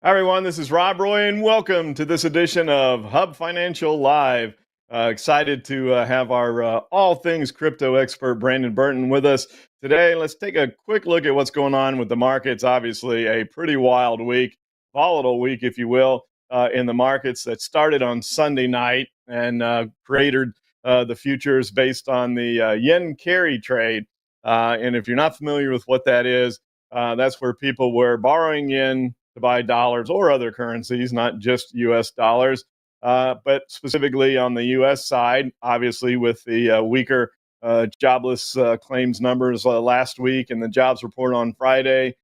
Hi, everyone. This is Rob Roy, and welcome to this edition of Hub Financial Live. Excited to have our all things crypto expert, Brandon Burton, with us today. Let's take a quick look at what's going on with the markets. Obviously, a pretty wild week, volatile week, if you will, in the markets that started on Sunday night and created the futures based on the yen carry trade. And if you're not familiar with what that is, that's where people were borrowing yen to buy dollars or other currencies, not just US dollars. But specifically on the US side, obviously, with the weaker jobless claims numbers last week and the jobs report on Friday,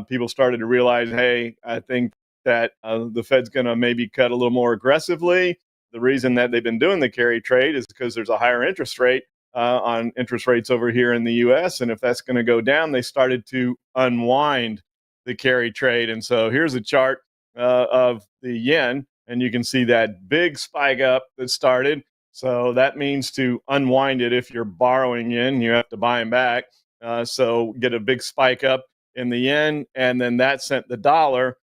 people started to realize, hey, I think that the Fed's going to maybe cut a little more aggressively. The reason that they've been doing the carry trade is because there's a higher interest rate on interest rates over here in the US. And if that's going to go down, they started to unwind the carry trade. And so here's a chart of the yen, and you can see that big spike up that started. So that means to unwind it. If you're borrowing yen, you have to buy them back. So get a big spike up in the yen, and then that sent the dollar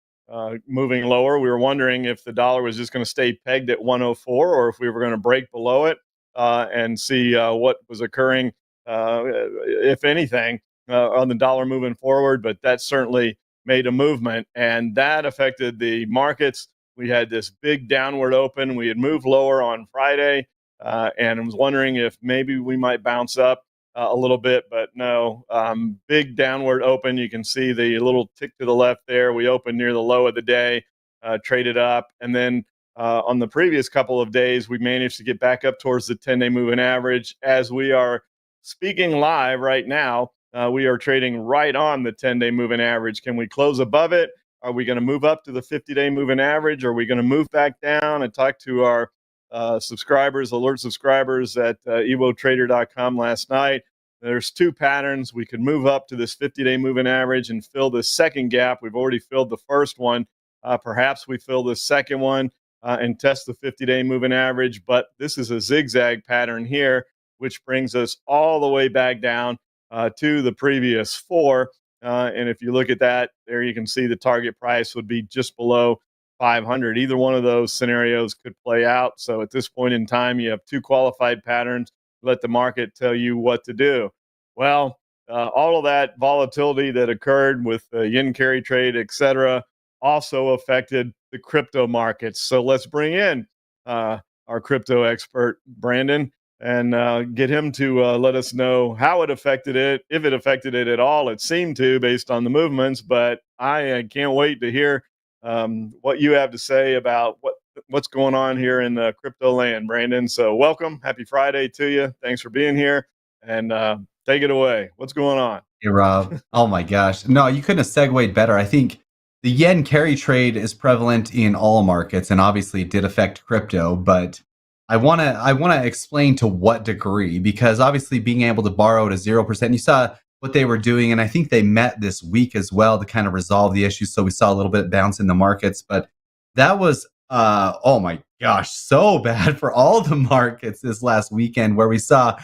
moving lower. We were wondering if the dollar was just going to stay pegged at 104 or if we were going to break below it and see what was occurring, if anything, on the dollar moving forward. But that certainly made a movement, and that affected the markets. We had this big downward open. We had moved lower on Friday, and I was wondering if maybe we might bounce up a little bit, but no. Big downward open. You can see the little tick to the left there. We opened near the low of the day, traded up, and then on the previous couple of days, we managed to get back up towards the 10-day moving average. As we are speaking live right now, we are trading right on the 10-day moving average. Can we close above it? Are we going to move up to the 50-day moving average? Are we going to move back down? I talked to our subscribers, alert subscribers at evotrader.com last night. There's two patterns. We could move up to this 50-day moving average and fill the second gap. We've already filled the first one. Perhaps we fill the second one and test the 50-day moving average. But this is a zigzag pattern here, which brings us all the way back down to the previous four. And if you look at that, there you can see the target price would be just below 500. Either one of those scenarios could play out. So at this point in time, you have two qualified patterns. Let the market tell you what to do. Well, all of that volatility that occurred with the yen carry trade, et cetera, also affected the crypto markets. So let's bring in our crypto expert, Brandon, and get him to let us know how it affected it, if it affected it at all. It seemed to, based on the movements, but I can't wait to hear what you have to say about what's going on here in crypto land, Brandon. So welcome. Happy Friday to you. Thanks for being here. And take it away. What's going on? Hey, Rob. Oh my gosh. No, you couldn't have segued better. I think the yen carry trade is prevalent in all markets and obviously it did affect crypto, but I wanna explain to what degree, because obviously being able to borrow at a 0%, you saw what they were doing, and I think they met this week as well to kind of resolve the issue. So we saw a little bit bounce in the markets, but that was oh my gosh, so bad for all the markets this last weekend, where we saw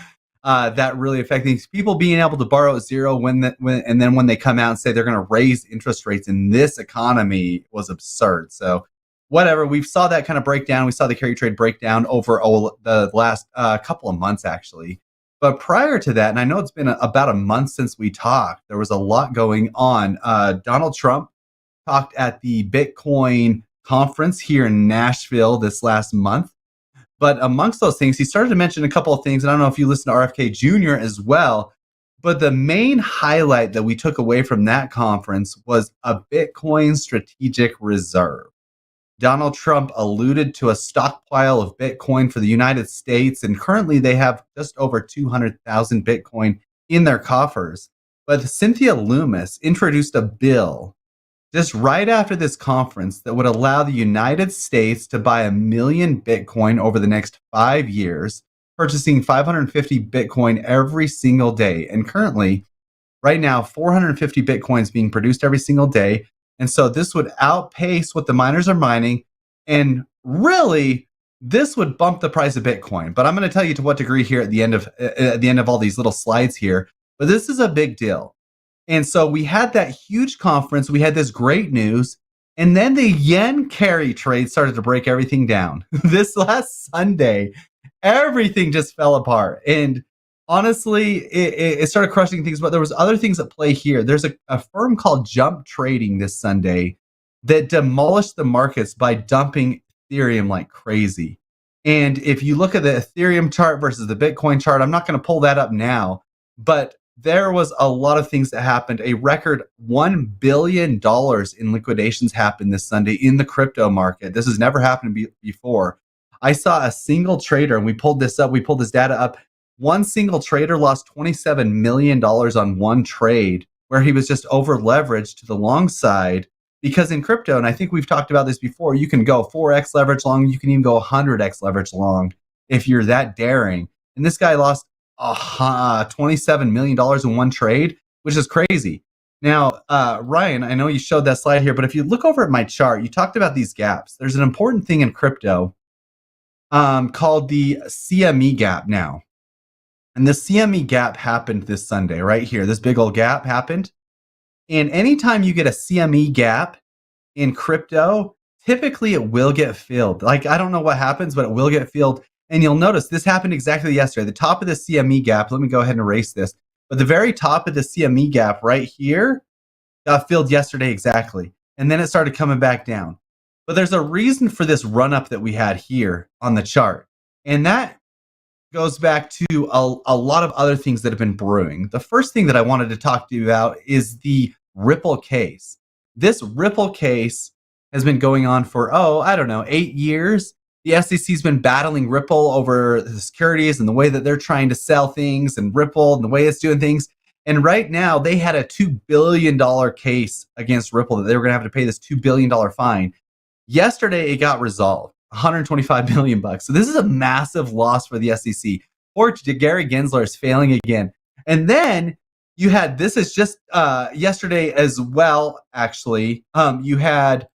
that really affecting people being able to borrow at zero and then when they come out and say they're going to raise interest rates in this economy was absurd. So whatever, we saw that kind of breakdown. We saw the carry trade breakdown over the last couple of months actually. But prior to that, and I know it's been about a month since we talked, there was a lot going on. Donald Trump talked at the Bitcoin conference here in Nashville this last month. But amongst those things, he started to mention a couple of things. And I don't know if you listen to RFK Jr. as well. But the main highlight that we took away from that conference was a Bitcoin strategic reserve. Donald Trump alluded to a stockpile of Bitcoin for the United States, and currently they have just over 200,000 Bitcoin in their coffers. But Cynthia Lummis introduced a bill just right after this conference that would allow the United States to buy 1 million Bitcoin over the next 5 years, purchasing 550 Bitcoin every single day. And currently, right now, 450 Bitcoins being produced every single day. And so this would outpace what the miners are mining. And really, this would bump the price of Bitcoin. But I'm going to tell you to what degree here at the end of all these little slides here. But this is a big deal. And so we had that huge conference. We had this great news. And then the yen carry trade started to break everything down. This last Sunday, everything just fell apart. And honestly, it started crushing things, but there was other things at play here. There's a firm called Jump Trading this Sunday that demolished the markets by dumping Ethereum like crazy. And if you look at the Ethereum chart versus the Bitcoin chart, I'm not going to pull that up now, but there was a lot of things that happened. A record $1 billion in liquidations happened this Sunday in the crypto market. This has never happened before. I saw a single trader, and we pulled this data up. One single trader lost $27 million on one trade where he was just over leveraged to the long side. Because in crypto, and I think we've talked about this before, you can go 4x leverage long, you can even go 100x leverage long if you're that daring. And this guy lost $27 million in one trade, which is crazy. Now, Ryan, I know you showed that slide here, but if you look over at my chart, you talked about these gaps. There's an important thing in crypto called the CME gap now. And the CME gap happened this Sunday right here. This big old gap happened. And anytime you get a CME gap in crypto, typically it will get filled. Like, I don't know what happens, but it will get filled. And you'll notice this happened exactly yesterday. The top of the CME gap, let me go ahead and erase this. But the very top of the CME gap right here got filled yesterday exactly. And then it started coming back down. But there's a reason for this run up that we had here on the chart. And that goes back to a lot of other things that have been brewing. The first thing that I wanted to talk to you about is the Ripple case. This Ripple case has been going on for, 8 years. The SEC's been battling Ripple over the securities and the way that they're trying to sell things, and Ripple and the way it's doing things. And right now they had a $2 billion case against Ripple that they were going to have to pay this $2 billion fine. Yesterday it got resolved. $125 million. So this is a massive loss for the SEC. Or Gary Gensler is failing again. And then you had, this is just yesterday as well, actually. You had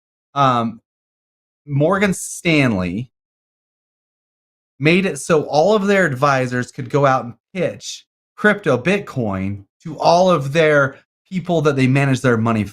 Morgan Stanley made it so all of their advisors could go out and pitch crypto, Bitcoin, to all of their people that they manage their money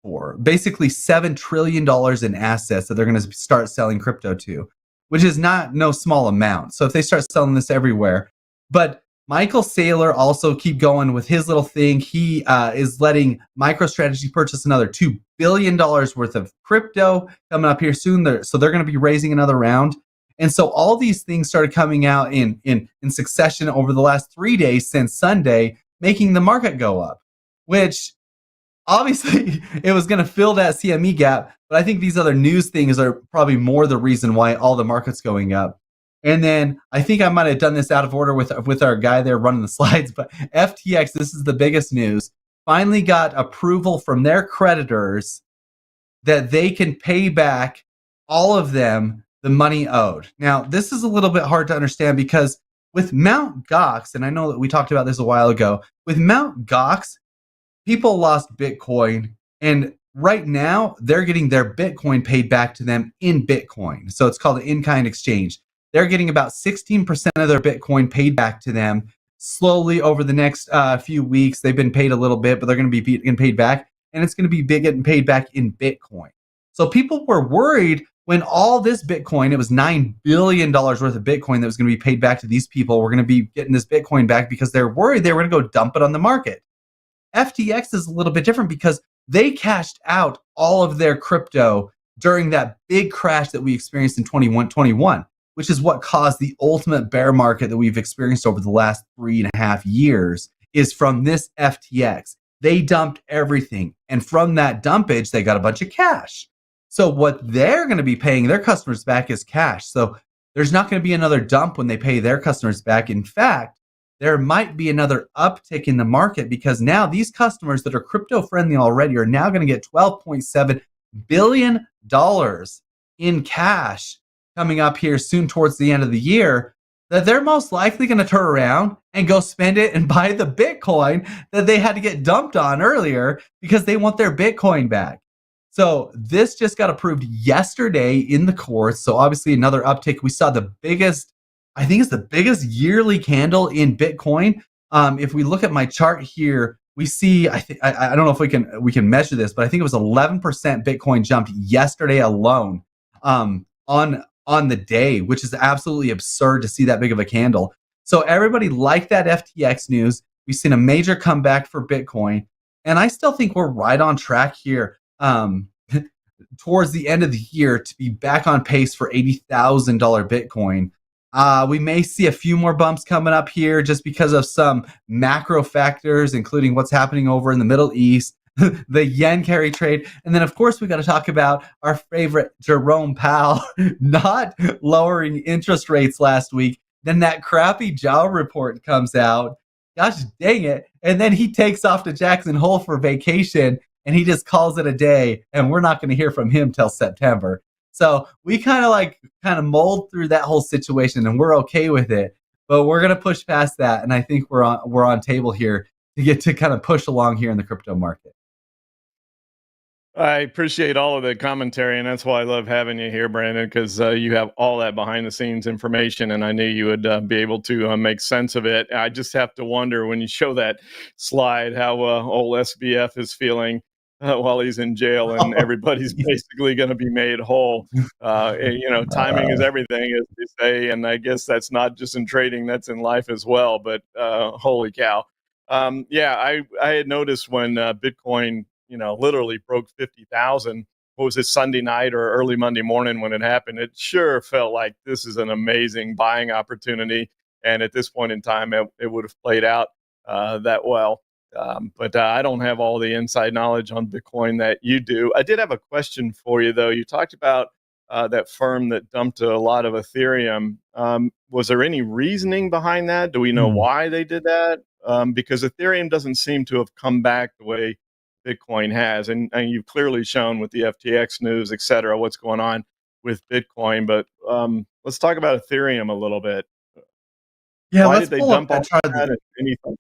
for. Basically $7 trillion in assets that they're going to start selling crypto to, which is no small amount. So if they start selling this everywhere, but Michael Saylor also keep going with his little thing. He is letting MicroStrategy purchase another $2 billion worth of crypto coming up here soon. So they're going to be raising another round. And so all these things started coming out in succession over the last 3 days since Sunday, making the market go up, which obviously it was going to fill that CME gap. But I think these other news things are probably more the reason why all the market's going up. And then I think I might have done this out of order with our guy there running the slides, but FTX, this is the biggest news, finally got approval from their creditors that they can pay back all of them the money owed. Now, this is a little bit hard to understand because with Mt. Gox, and I know that we talked about this a while ago, with Mt. Gox, people lost Bitcoin, and right now they're getting their Bitcoin paid back to them in Bitcoin. So it's called an in-kind exchange. They're getting about 16% of their Bitcoin paid back to them slowly over the next few weeks. They've been paid a little bit, but they're going to be getting paid back, and it's going to be getting paid back in Bitcoin. So people were worried when all this Bitcoin, it was $9 billion worth of Bitcoin that was going to be paid back to these people. We're going to be getting this Bitcoin back because they're worried they were going to go dump it on the market. FTX is a little bit different because they cashed out all of their crypto during that big crash that we experienced in 2021, which is what caused the ultimate bear market that we've experienced over the last 3.5 years, is from this FTX. They dumped everything. And from that dumpage, they got a bunch of cash. So what they're going to be paying their customers back is cash. So there's not going to be another dump when they pay their customers back. In fact, there might be another uptick in the market because now these customers that are crypto friendly already are now going to get $12.7 billion in cash coming up here soon towards the end of the year, that they're most likely going to turn around and go spend it and buy the Bitcoin that they had to get dumped on earlier because they want their Bitcoin back. So this just got approved yesterday in the courts. So obviously another uptick. We saw the biggest, I think it's the biggest yearly candle in Bitcoin. If we look at my chart here, we see, I don't know if we can measure this, but I think it was 11% Bitcoin jumped yesterday alone, on the day, which is absolutely absurd to see that big of a candle. So everybody liked that FTX news. We've seen a major comeback for Bitcoin, and I still think we're right on track here. Towards the end of the year to be back on pace for $80,000 Bitcoin. We may see a few more bumps coming up here just because of some macro factors, including what's happening over in the Middle East, the yen carry trade. And then, of course, we got to talk about our favorite Jerome Powell not lowering interest rates last week. Then that crappy job report comes out. Gosh dang it. And then he takes off to Jackson Hole for vacation and he just calls it a day. And we're not going to hear from him till September. So we kind of mold through that whole situation and we're okay with it. But we're going to push past that. And I think we're on table here to get to kind of push along here in the crypto market. I appreciate all of the commentary, and that's why I love having you here, Brandon, because you have all that behind the scenes information, and I knew you would be able to make sense of it. I just have to wonder when you show that slide how old SBF is feeling while he's in jail, and everybody's basically going to be made whole. And, timing is everything, as they say, and I guess that's not just in trading; that's in life as well. But holy cow! I had noticed when Bitcoin literally broke 50,000. What was it, Sunday night or early Monday morning when it happened? It sure felt like this is an amazing buying opportunity. And at this point in time, it would have played out that well. But I don't have all the inside knowledge on Bitcoin that you do. I did have a question for you, though. You talked about that firm that dumped a lot of Ethereum. Was there any reasoning behind that? Do we know why they did that? Because Ethereum doesn't seem to have come back the way Bitcoin has, and you've clearly shown with the FTX news, et cetera, what's going on with Bitcoin. But let's talk about Ethereum a little bit. Yeah, Why let's did they pull up dump all that chart. that? Anything?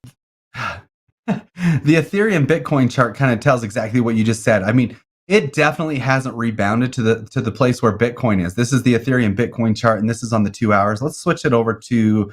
The Ethereum Bitcoin chart kind of tells exactly what you just said. I mean, it definitely hasn't rebounded to the place where Bitcoin is. This is the Ethereum Bitcoin chart, and this is on the 2 hours. Let's switch it over to.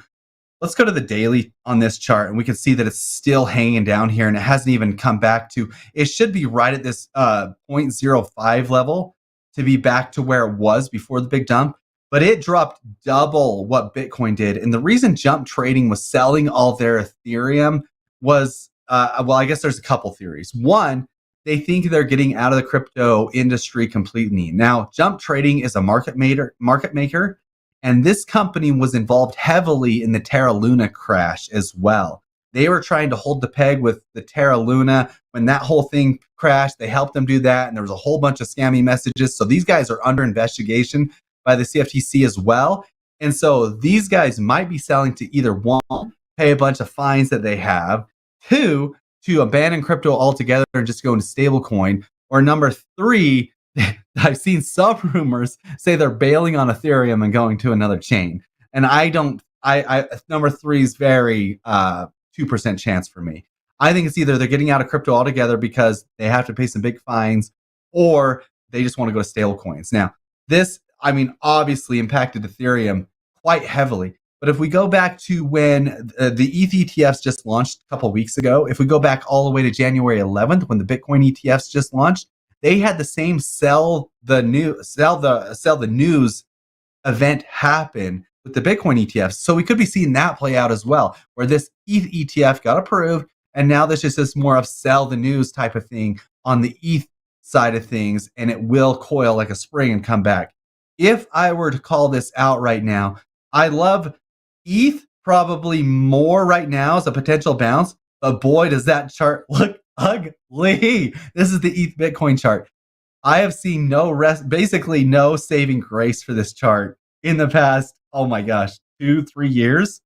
Let's go to the daily on this chart, and we can see that it's still hanging down here, and it hasn't even come back to. It should be right at this 0.05 level to be back to where it was before the big dump. But it dropped double what Bitcoin did, and the reason Jump Trading was selling all their Ethereum was, well, I guess there's a couple theories. One, they think they're getting out of the crypto industry completely. Now, Jump Trading is a market maker. And this company was involved heavily in the Terra Luna crash as well. They were trying to hold the peg with the Terra Luna. When that whole thing crashed, they helped them do that. And there was a whole bunch of scammy messages. So these guys are under investigation by the CFTC as well. And so these guys might be selling to either one, pay a bunch of fines that they have, two, to abandon crypto altogether and just go into stablecoin, or number three, I've seen some rumors say they're bailing on Ethereum and going to another chain. And number three is very 2% chance for me. I think it's either they're getting out of crypto altogether because they have to pay some big fines, or they just want to go to stable coins. Now, this, obviously impacted Ethereum quite heavily. But if we go back to when the ETH ETFs just launched a couple of weeks ago, if we go back all the way to January 11th when the Bitcoin ETFs just launched, they had the same sell the news event happen with the Bitcoin ETFs. So we could be seeing that play out as well, where this ETH ETF got approved, and now this just is more of sell the news type of thing on the ETH side of things, and it will coil like a spring and come back. If I were to call this out right now, I love ETH probably more right now as a potential bounce, but boy, does that chart look ugly. This is the ETH Bitcoin chart. I have seen basically no saving grace for this chart in the past, 2-3 years.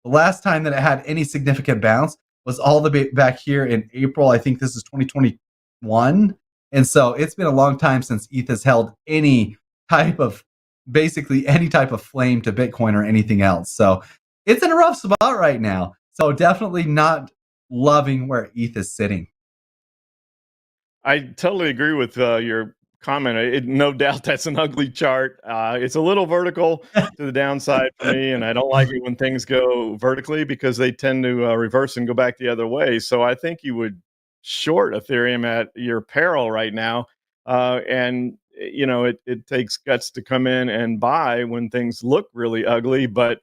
The last time that it had any significant bounce was all the way back here in April. I think this is 2021. And so it's been a long time since ETH has held any type of flame to Bitcoin or anything else. So it's in a rough spot right now. So definitely not loving where ETH is sitting. I totally agree with your comment. No doubt that's an ugly chart. It's a little vertical to the downside for me, and I don't like it when things go vertically because they tend to reverse and go back the other way. So I think you would short Ethereum at your peril right now. And it takes guts to come in and buy when things look really ugly. But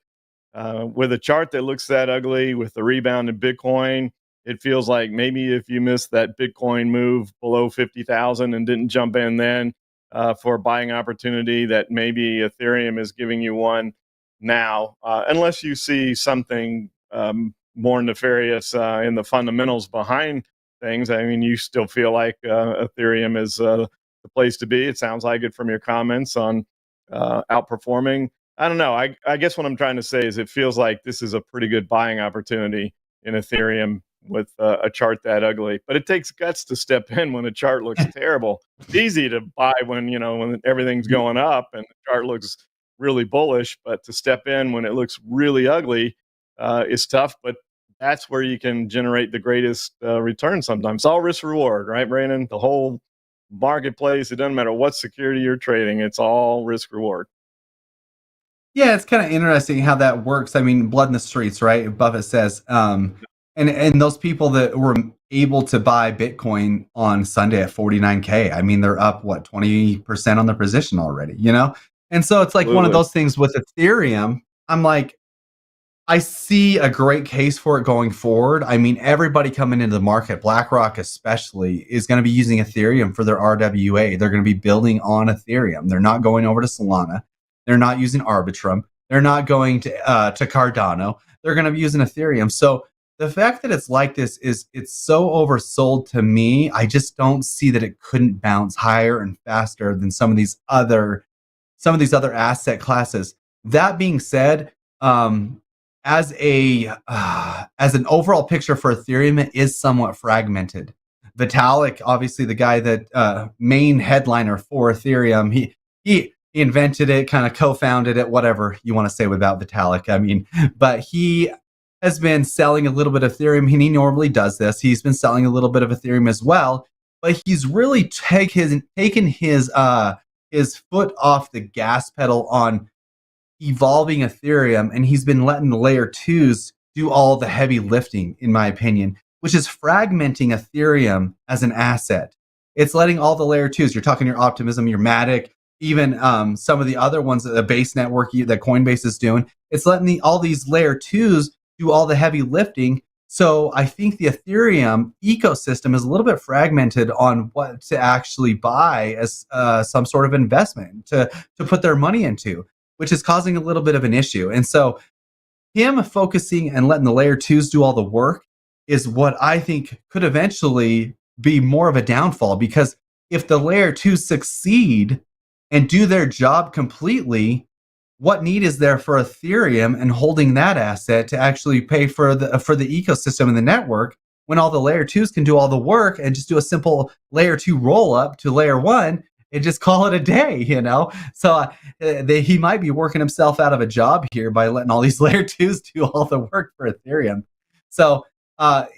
with a chart that looks that ugly, with the rebound in Bitcoin, it feels like maybe if you missed that Bitcoin move below 50,000 and didn't jump in then for a buying opportunity, that maybe Ethereum is giving you one now, unless you see something more nefarious in the fundamentals behind things. I mean, you still feel like Ethereum is the place to be. It sounds like it from your comments on outperforming. I don't know. I guess what I'm trying to say is it feels like this is a pretty good buying opportunity in Ethereum with a chart that ugly. But it takes guts to step in when a chart looks terrible. It's easy to buy when everything's going up and the chart looks really bullish, but to step in when it looks really ugly is tough. But that's where you can generate the greatest return sometimes. It's all risk reward, right, Brandon? The whole marketplace, it doesn't matter what security you're trading, it's all risk reward. Yeah, it's kind of interesting how that works. I mean, blood in the streets, right? Buffett says, and those people that were able to buy Bitcoin on Sunday at 49K, I mean, they're up what 20% on their position already, And so it's like one of Absolutely. those things with Ethereum. I'm like, I see a great case for it going forward. I mean, everybody coming into the market, BlackRock especially, is going to be using Ethereum for their RWA. They're going to be building on Ethereum. They're not going over to Solana. They're not using Arbitrum. They're not going to Cardano. They're going to be using Ethereum. So the fact that it's like this it's so oversold to me. I just don't see that it couldn't bounce higher and faster than some of these other asset classes. That being said, as an overall picture for Ethereum, it is somewhat fragmented. Vitalik, obviously the guy that main headliner for Ethereum, he invented it, kind of co-founded it, whatever you want to say about Vitalik. I mean, but he has been selling a little bit of Ethereum, and he normally does this. He's been selling a little bit of Ethereum as well, but he's really taken his foot off the gas pedal on evolving Ethereum, and he's been letting the layer twos do all the heavy lifting, in my opinion, which is fragmenting Ethereum as an asset. It's letting all the layer twos, you're talking your Optimism, your Matic, even some of the other ones that the base network that Coinbase is doing, it's letting all these layer twos do all the heavy lifting. So I think the Ethereum ecosystem is a little bit fragmented on what to actually buy as some sort of investment to put their money into, which is causing a little bit of an issue. And so him focusing and letting the layer twos do all the work is what I think could eventually be more of a downfall, because if the layer twos succeed and do their job completely, what need is there for Ethereum and holding that asset to actually pay for the ecosystem and the network, when all the layer twos can do all the work and just do a simple layer two roll up to layer one and just call it a day, So he might be working himself out of a job here by letting all these layer twos do all the work for Ethereum. So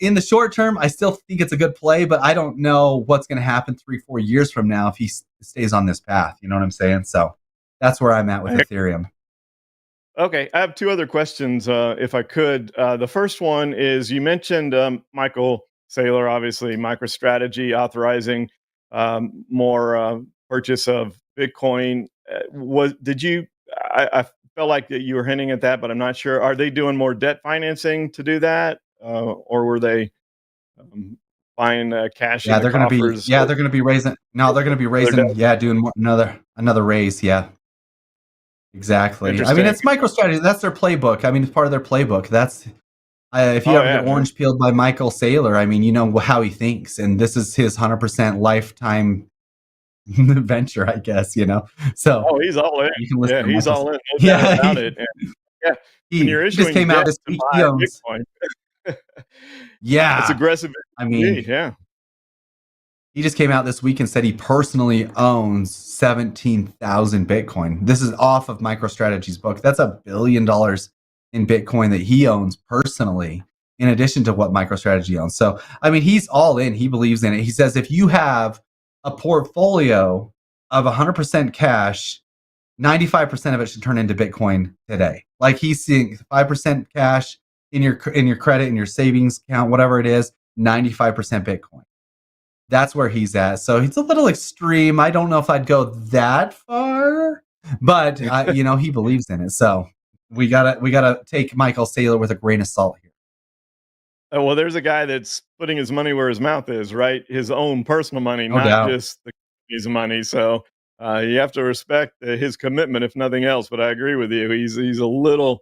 in the short term, I still think it's a good play, but I don't know what's going to happen 3-4 years from now if he stays on this path. You know what I'm saying? So that's where I'm at with Ethereum. Okay, I have two other questions, if I could. The first one is, you mentioned Michael Saylor, obviously MicroStrategy authorizing more purchase of Bitcoin. I felt like that you were hinting at that, but I'm not sure. Are they doing more debt financing to do that, or were they buying cash in the coffers? They're going to be raising. No, they're going to be raising. Yeah, doing more, another raise. Yeah. Exactly. I mean, it's MicroStrategy. That's their playbook. I mean, it's part of their playbook. That's if you ever get orange peeled by Michael Saylor, I mean, you know how he thinks, and this is his 100% lifetime venture, I guess. So he's all in. You can listen he's all in. No doubt about it. He just came out this week. He owns. Yeah, it's aggressive. I mean, yeah. He just came out this week and said he personally owns 17,000 Bitcoin. This is off of MicroStrategy's book. That's $1 billion in Bitcoin that he owns personally, in addition to what MicroStrategy owns. So, I mean, he's all in. He believes in it. He says if you have a portfolio of 100% cash, 95% of it should turn into Bitcoin today. Like, he's seeing 5% cash in your credit, in your savings account, whatever it is, 95% Bitcoin. That's where he's at. So he's a little extreme. I don't know if I'd go that far, but he believes in it. So we gotta take Michael Saylor with a grain of salt here. Well, there's a guy that's putting his money where his mouth is, right? His own personal money, No not doubt. just the company's money. So you have to respect his commitment, if nothing else. But I agree with you. He's a little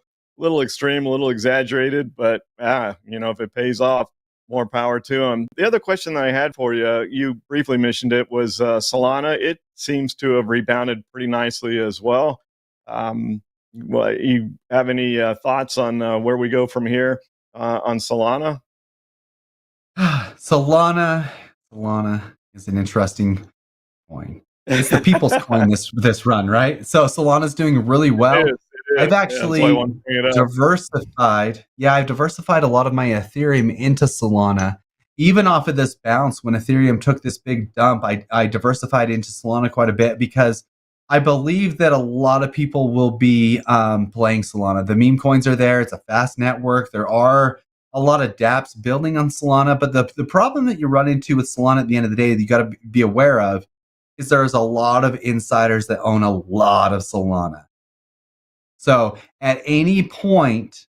extreme, a little exaggerated. But if it pays off, more power to him. The other question that I had for you, you briefly mentioned it, was Solana. It seems to have rebounded pretty nicely as well. You have any thoughts on where we go from here on Solana? Solana is an interesting coin. It's the people's coin this run, right? So Solana's doing really well. It I've is. Yeah, that's why I actually wanted to bring it up. diversified. Yeah, I've diversified a lot of my Ethereum into Solana. Even off of this bounce, when Ethereum took this big dump, I diversified into Solana quite a bit because I believe that a lot of people will be playing Solana. The meme coins are there. It's a fast network. There are a lot of dApps building on Solana, but the problem that you run into with Solana at the end of the day that you got to be aware of is there's a lot of insiders that own a lot of Solana. So at any point,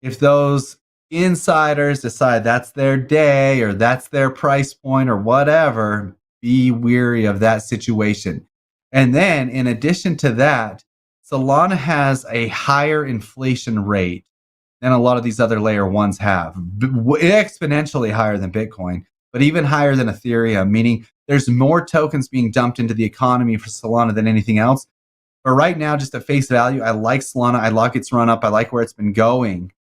if those insiders decide that's their day or that's their price point or whatever, be weary of that situation. And then in addition to that, Solana has a higher inflation rate than a lot of these other layer ones have, exponentially higher than Bitcoin, but even higher than Ethereum, meaning there's more tokens being dumped into the economy for Solana than anything else. But right now, just at face value, I like Solana. I like its run up. I like where it's been going.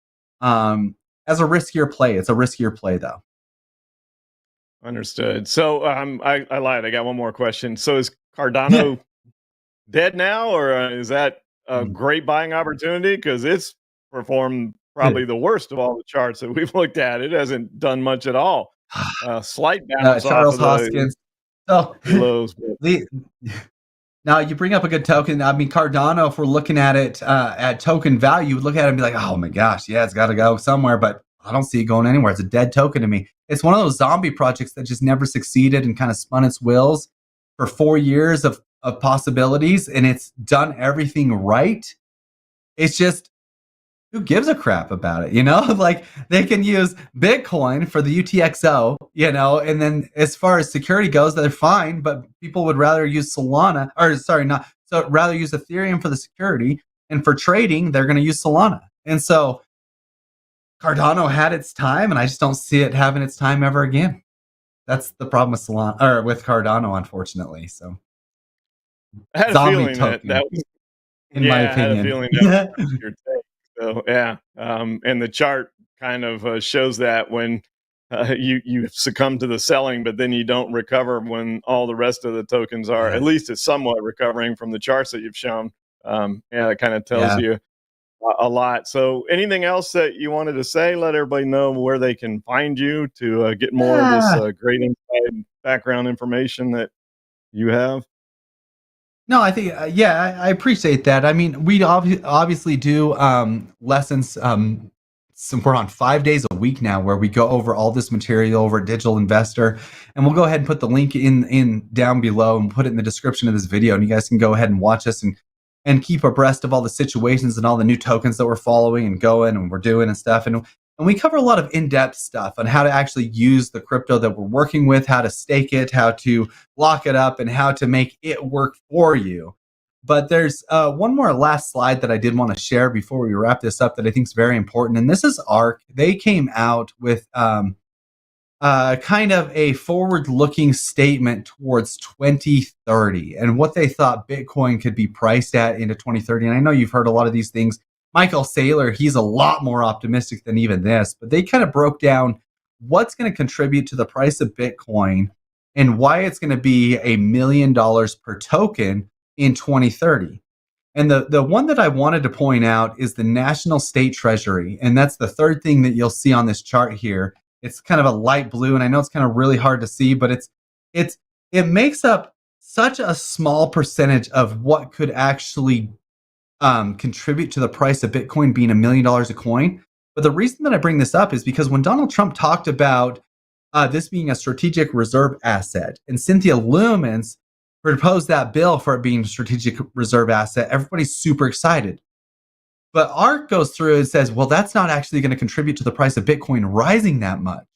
As a riskier play, it's a riskier play though. Understood. So I lied. I got one more question. So is Cardano dead now, or is that a great buying opportunity? Because it's performed probably the worst of all the charts that we've looked at. It hasn't done much at all. Slight bounce off Charles of Hoskins. So the lows. now you bring up a good token. I mean, Cardano, if we're looking at it at token value, you would look at it and be like, oh my gosh, yeah, it's got to go somewhere, but I don't see it going anywhere. It's a dead token to me. It's one of those zombie projects that just never succeeded and kind of spun its wheels for 4 years of possibilities, and it's done everything right. It's just, who gives a crap about it? Like they can use Bitcoin for the UTXO, and then as far as security goes, they're fine, but people would rather use rather use Ethereum for the security, and for trading, they're going to use Solana. And so Cardano had its time, and I just don't see it having its time ever again. That's the problem with Solana, or with Cardano, unfortunately. So I had a feeling that was, in my opinion. I had a feeling that was your take. So yeah, and the chart kind of shows that when you succumb to the selling, but then you don't recover when all the rest of the tokens are. At least it's somewhat recovering from the charts that you've shown. It kind of tells you a lot. So anything else that you wanted to say? Let everybody know where they can find you to get more of this great inside background information that you have. No, I think, I appreciate that. I mean, we obviously do lessons. So we're on 5 days a week now where we go over all this material over at Digital Investor. And we'll go ahead and put the link in down below and put it in the description of this video. And you guys can go ahead and watch us and keep abreast of all the situations and all the new tokens that we're following and going and we're doing and stuff. And we cover a lot of in-depth stuff on how to actually use the crypto that we're working with, how to stake it, how to lock it up, and how to make it work for you. But there's one more last slide that I did want to share before we wrap this up that I think is very important. And this is ARK. They came out with kind of a forward-looking statement towards 2030 and what they thought Bitcoin could be priced at into 2030. And I know you've heard a lot of these things. Michael Saylor, he's a lot more optimistic than even this, but they kind of broke down what's going to contribute to the price of Bitcoin and why it's going to be $1 million per token in 2030. And the one that I wanted to point out is the National State Treasury. And that's the third thing that you'll see on this chart here. It's kind of a light blue, and I know it's kind of really hard to see, but it makes up such a small percentage of what could actually contribute to the price of Bitcoin being $1 million a coin. But the reason that I bring this up is because when Donald Trump talked about this being a strategic reserve asset. And Cynthia Lumens proposed that bill for it being a strategic reserve asset. Everybody's super excited. But ARK goes through and says, well, that's not actually going to contribute to the price of Bitcoin rising that much,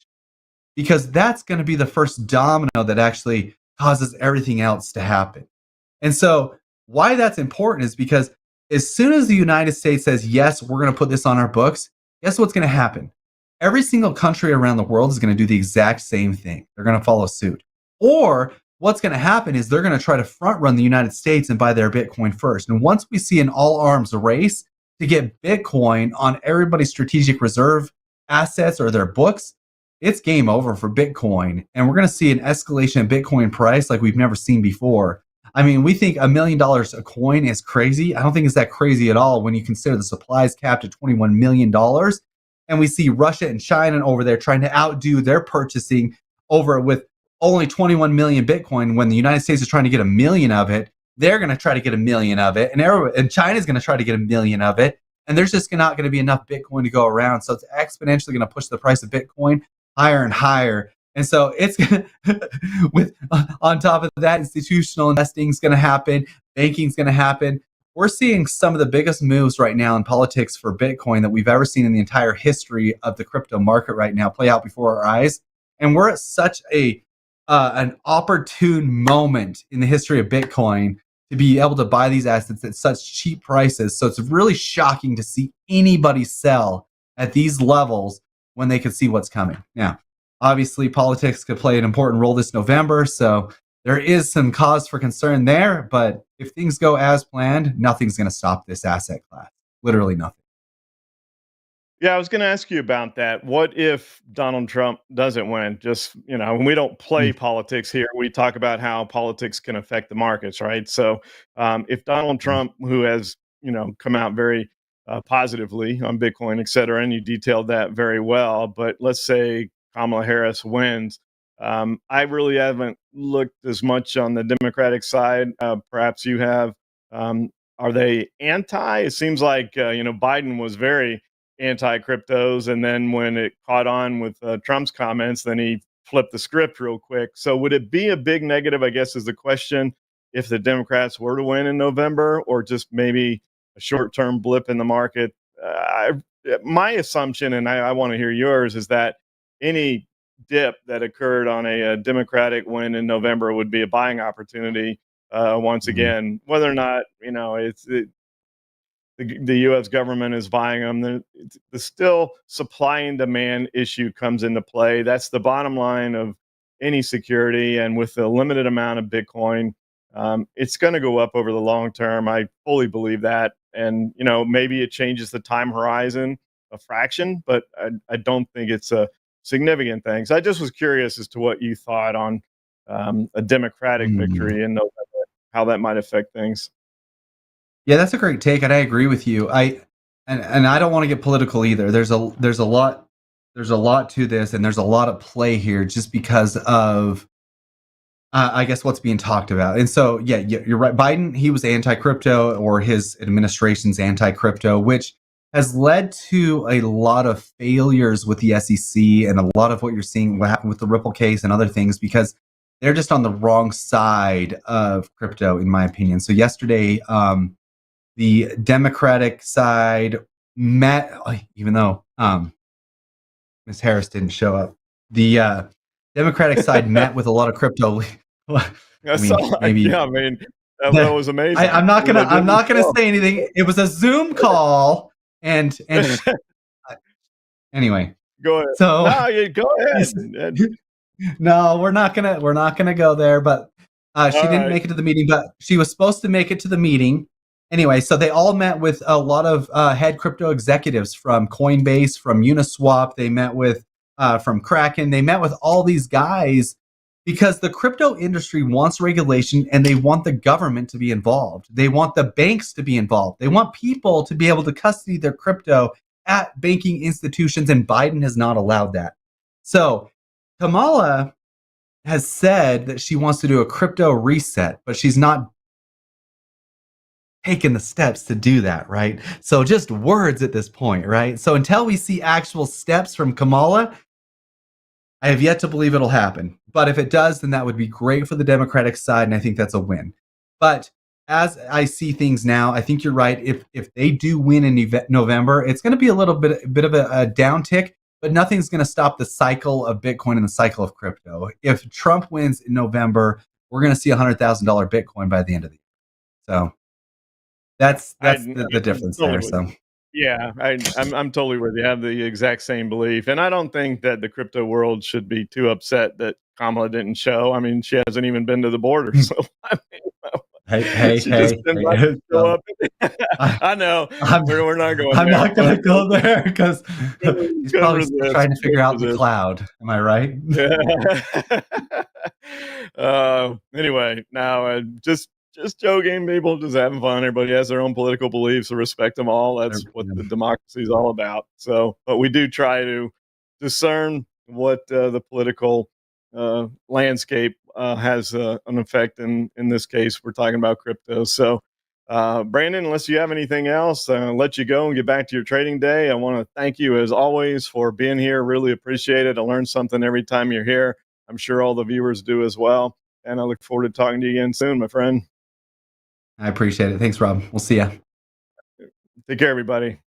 because that's going to be the first domino that actually causes everything else to happen. And so, why that's important is because as soon as the United States says, yes, we're going to put this on our books, guess what's going to happen? Every single country around the world is going to do the exact same thing. They're going to follow suit. Or what's going to happen is they're going to try to front run the United States and buy their Bitcoin first. And once we see an all arms race to get Bitcoin on everybody's strategic reserve assets or their books, it's game over for Bitcoin. And we're going to see an escalation in Bitcoin price like we've never seen before. I mean, we think $1 million a coin is crazy. I don't think it's that crazy at all when you consider the supply is capped at $21 million. And we see Russia and China over there trying to outdo their purchasing over with only 21 million Bitcoin when the United States is trying to get 1 million of it. They're going to try to get 1 million of it. And China's going to try to get 1 million of it. And there's just not going to be enough Bitcoin to go around. So it's exponentially going to push the price of Bitcoin higher and higher. And so it's going to, with on top of that, institutional investing is going to happen. Banking is going to happen. We're seeing some of the biggest moves right now in politics for Bitcoin that we've ever seen in the entire history of the crypto market right now play out before our eyes. And we're at such an opportune moment in the history of Bitcoin to be able to buy these assets at such cheap prices. So it's really shocking to see anybody sell at these levels when they can see what's coming. Now, obviously, politics could play an important role this November, so there is some cause for concern there, but if things go as planned, nothing's going to stop this asset class. Literally nothing. Yeah, I was going to ask you about that. What if Donald Trump doesn't win? Just, when we don't play politics here, we talk about how politics can affect the markets, right? So if Donald Trump, who has, come out very positively on Bitcoin, et cetera, and you detailed that very well, but let's say Kamala Harris wins. I really haven't looked as much on the Democratic side. Perhaps you have. Are they anti? It seems like, Biden was very anti-cryptos, and then when it caught on with Trump's comments, then he flipped the script real quick. So would it be a big negative, I guess, is the question, if the Democrats were to win in November, or just maybe a short-term blip in the market? My assumption, and I want to hear yours, is that any dip that occurred on a Democratic win in November would be a buying opportunity once again, whether or not, the U.S. government is buying them. The still supply and demand issue comes into play. That's the bottom line of any security. And with the limited amount of Bitcoin, it's going to go up over the long term. I fully believe that. And, maybe it changes the time horizon a fraction, but I don't think it's a significant thing. So I just was curious as to what you thought on a Democratic victory in November, how that might affect things. Yeah, that's a great take, and I agree with you. And I don't want to get political either. There's a lot to this, and there's a lot of play here just because of I guess what's being talked about. And so, yeah, you're right. Biden, he was anti-crypto, or his administration's anti-crypto, which has led to a lot of failures with the SEC and a lot of what you're seeing, what happened with the Ripple case and other things, because they're just on the wrong side of crypto, in my opinion. So yesterday, the Democratic side met, even though Ms. Harris didn't show up, the Democratic side met with a lot of crypto. Maybe that was amazing. I'm not gonna say anything. It was a Zoom call, and anyway. Go ahead. So no, go ahead. No, we're not gonna go there. But she didn't make it to the meeting, but she was supposed to make it to the meeting. Anyway, so they all met with a lot of head crypto executives from Coinbase, from Uniswap. They met with from Kraken. They met with all these guys because the crypto industry wants regulation, and they want the government to be involved. They want the banks to be involved. They want people to be able to custody their crypto at banking institutions, and Biden has not allowed that. So Kamala has said that she wants to do a crypto reset, but she's not taken the steps to do that, right? So just words at this point, right? So until we see actual steps from Kamala, I have yet to believe it'll happen. But if it does, then that would be great for the Democratic side, and I think that's a win. But as I see things now, I think you're right. If they do win in November, it's going to be a little bit of a downtick, but nothing's going to stop the cycle of Bitcoin and the cycle of crypto. If Trump wins in November, we're going to see $100,000 Bitcoin by the end of the year. So that's the difference there. So. Yeah, I'm totally with you. I have the exact same belief, and I don't think that the crypto world should be too upset that Kamala didn't show. I mean, she hasn't even been to the border, so I mean, she just didn't like to show up. I know we're not going. I'm not going to go there because he's probably still trying to figure out the cloud. Am I right? Anyway, now just joking, people, just having fun. Everybody has their own political beliefs. So respect them all. That's what the democracy is all about. So, but we do try to discern what the political landscape has an effect. In this case, we're talking about crypto. So, Brandon, unless you have anything else, I'll let you go and get back to your trading day. I want to thank you as always for being here. Really appreciate it. I learn something every time you're here. I'm sure all the viewers do as well. And I look forward to talking to you again soon, my friend. I appreciate it. Thanks, Rob. We'll see ya. Take care, everybody.